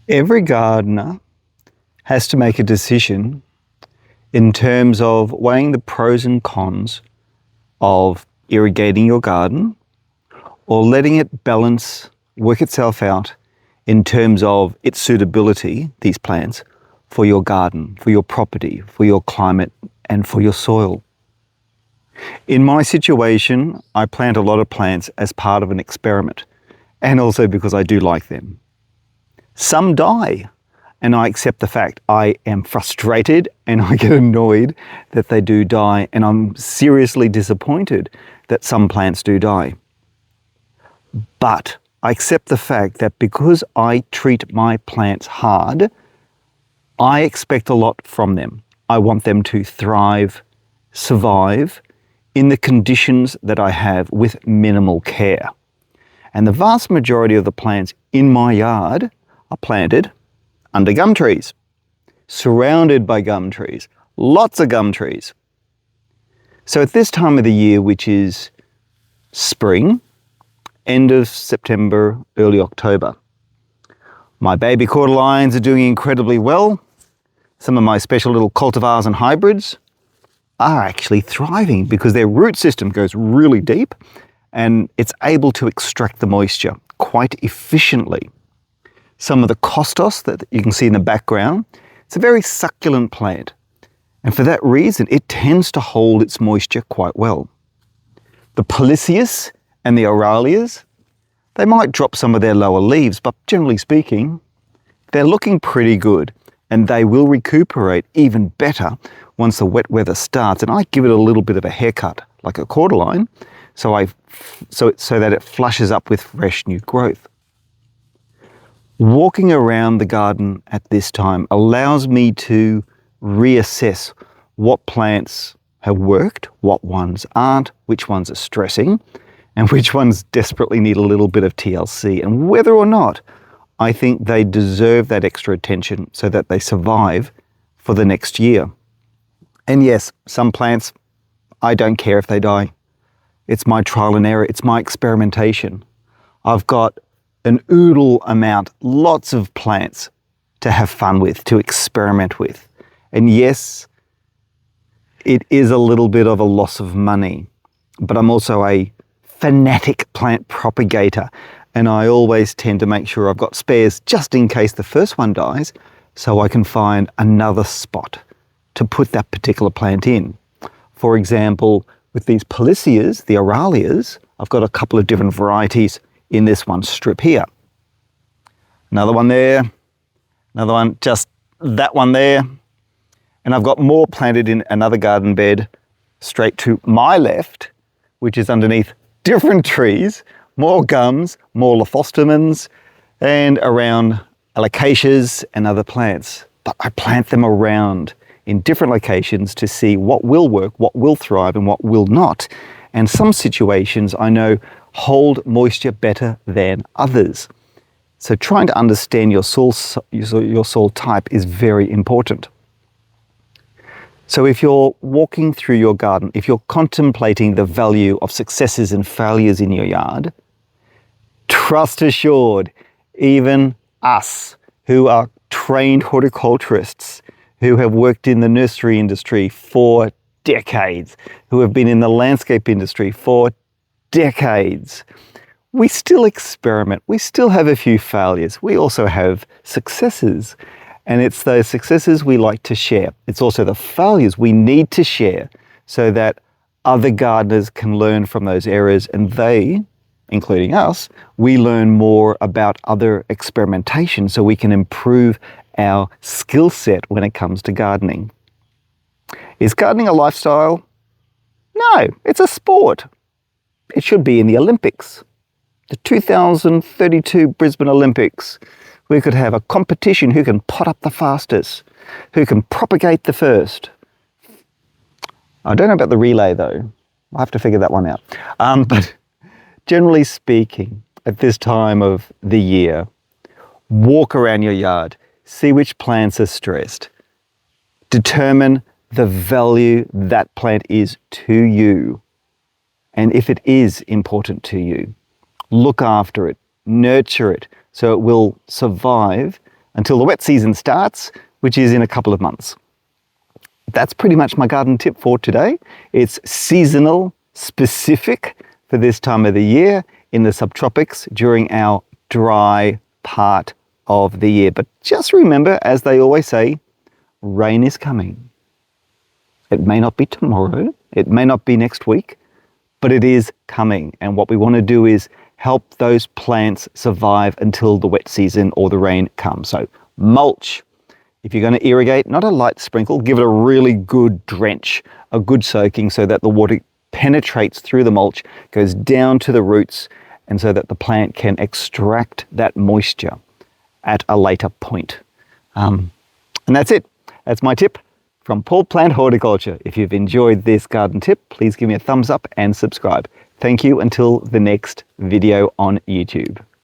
Every gardener has to make a decision in terms of weighing the pros and cons of irrigating your garden or letting it balance, work itself out in terms of its suitability, these plants, for your garden, for your property, for your climate, and for your soil. In my situation, I plant a lot of plants as part of an experiment, and also because I do like them. Some die, and I accept the fact. I am frustrated and I get annoyed that they do die, and I'm seriously disappointed that some plants do die. But I accept the fact that because I treat my plants hard, I expect a lot from them. I want them to thrive, survive in the conditions that I have with minimal care. And the vast majority of the plants in my yard are planted under gum trees, surrounded by gum trees, lots of gum trees. So at this time of the year, which is spring, end of September, early October, my baby cordylions are doing incredibly well. Some of my special little cultivars and hybrids are actually thriving because their root system goes really deep and it's able to extract the moisture quite efficiently. Some of the costos that you can see in the background, it's a very succulent plant. And for that reason, it tends to hold its moisture quite well. The Polycius and the Oralias, they might drop some of their lower leaves, but generally speaking, they're looking pretty good and they will recuperate even better once the wet weather starts. And I give it a little bit of a haircut, like a cordyline, so that it flushes up with fresh new growth. Walking around the garden at this time allows me to reassess what plants have worked, what ones aren't, which ones are stressing, and which ones desperately need a little bit of TLC, and whether or not I think they deserve that extra attention so that they survive for the next year. And yes, some plants, I don't care if they die. It's my trial and error, it's my experimentation. I've got an oodle amount, lots of plants to have fun with, to experiment with. And yes, it is a little bit of a loss of money, but I'm also a fanatic plant propagator, and I always tend to make sure I've got spares just in case the first one dies, so I can find another spot to put that particular plant in. For example, with these Polycias, the Oralias, I've got a couple of different varieties in this one strip here. Another one there, another one, just that one there. And I've got more planted in another garden bed straight to my left, which is underneath different trees, more gums, more Lophostomans, and around alocasias and other plants. But I plant them around in different locations to see what will work, what will thrive, and what will not. And some situations I know hold moisture better than others. So trying to understand your soil type is very important. So if you're walking through your garden, if you're contemplating the value of successes and failures in your yard, trust assured, even us who are trained horticulturists, who have worked in the nursery industry for decades, who have been in the landscape industry for decades, we still experiment. We still have a few failures. We also have successes. And it's those successes we like to share. It's also the failures we need to share so that other gardeners can learn from those errors, and they, including us, we learn more about other experimentation so we can improve our skill set when it comes to gardening. Is gardening a lifestyle? No, it's a sport. It should be in the Olympics. The 2032 Brisbane Olympics. We could have a competition who can pot up the fastest, who can propagate the first. I don't know about the relay though. I'll have to figure that one out. But generally speaking, at this time of the year, walk around your yard, see which plants are stressed, determine the value that plant is to you. And if it is important to you, look after it, nurture it, so it will survive until the wet season starts, which is in a couple of months. That's pretty much my garden tip for today. It's seasonal specific for this time of the year in the subtropics during our dry part of the year. But just remember, as they always say, rain is coming. It may not be tomorrow, it may not be next week, but it is coming. And what we want to do is help those plants survive until the wet season or the rain comes. So mulch. If you're going to irrigate, not a light sprinkle, give it a really good drench, a good soaking so that the water penetrates through the mulch, goes down to the roots, and so that the plant can extract that moisture at a later point. And that's it. That's my tip from Paul Plant Horticulture. If you've enjoyed this garden tip, please give me a thumbs up and subscribe. Thank you until the next video on YouTube.